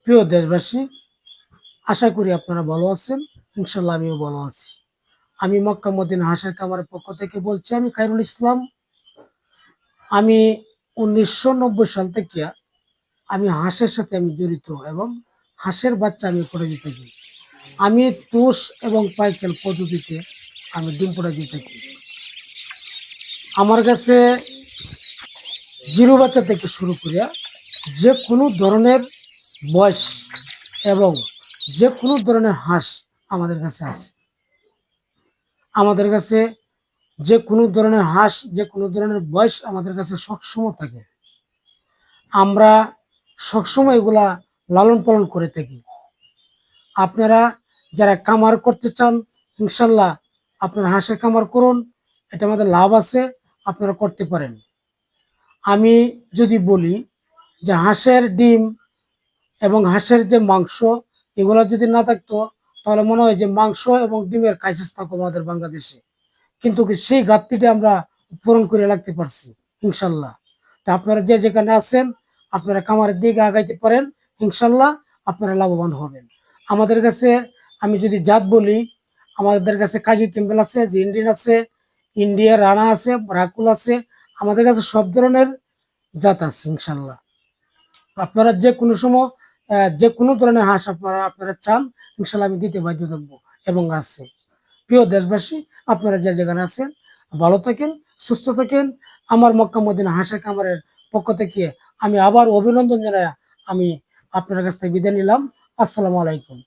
প্রিয় দেশবাসী, আশা করি আপনারা ভালো আছেন। ইনশাল্লাহ আমিও ভালো আছি। আমি মক্কা মদিনা হাঁসের খামারের পক্ষ থেকে বলছি, আমি খায়রুল ইসলাম। আমি 1990 সাল থেকে আমি হাঁসের সাথে আমি জড়িত এবং হাঁসের বাচ্চা আমি করে দিতে থাকি। আমি তুষ এবং পাইকেল পদ্ধতিতে আমি ডিম ফুটাই দিয়ে থাকি। আমার কাছে জিরো বাচ্চা থেকে শুরু করে যে কোনো ধরনের বয়স এবং যে কোনো ধরনের হাঁস আমাদের কাছে আছে। আমাদের কাছে যে কোনো ধরনের হাঁস, যে কোনো ধরনের বয়স আমাদের কাছে সবসময় থাকে। আমরা সবসময় এগুলা লালন পালন করে থাকি। আপনারা যারা কামার করতে চান, ইনশাল্লাহ আপনারা হাঁসের কামার করুন, এটা আমাদের লাভ আছে, আপনারা করতে পারেন। আমি যদি বলি যে হাঁসের ডিম এবং হাঁসের যে মাংস, এগুলো যদি না থাকতো তাহলে মনে হয় যে মাংস এবং ডিমের ক্রাইসিস থাকো আমাদের বাংলাদেশে। কিন্তু সেই ঘাটতিটা আমরা পূরণ করে রাখতে পারছি ইনশাল্লাহ। তা আপনারা যে যেখানে আছেন, আপনারা কামারের দিকে আগাইতে পারেন, ইনশাল্লাহ আপনারা লাভবান হবেন। আমাদের কাছে আমি যদি জাত বলি, আমাদের কাছে কাজী ক্যাম্বেল আছে, জিন্ডিন আছে, ইন্ডিয়া রানা আছে, রাকুল আছে। আমাদের কাছে সব ধরনের জাত আছে ইনশাল্লাহ। আপনারা যে কোনো সময় যে কোনো ধরনের হাঁস আপনারা আপনারা চান, ইনশাল্লাহ আমি দিতে বাধ্য থাকবো এবং আছে। প্রিয় দেশবাসী, আপনারা যে যেখানে আছেন ভালো থাকেন, সুস্থ থাকেন। আমার মক্কা মদিনা হাঁসের খামারের পক্ষ থেকে আমি আবার অভিনন্দন জানাই আমি আপনার কাছ থেকে বিদায় নিলাম। আসসালামু আলাইকুম।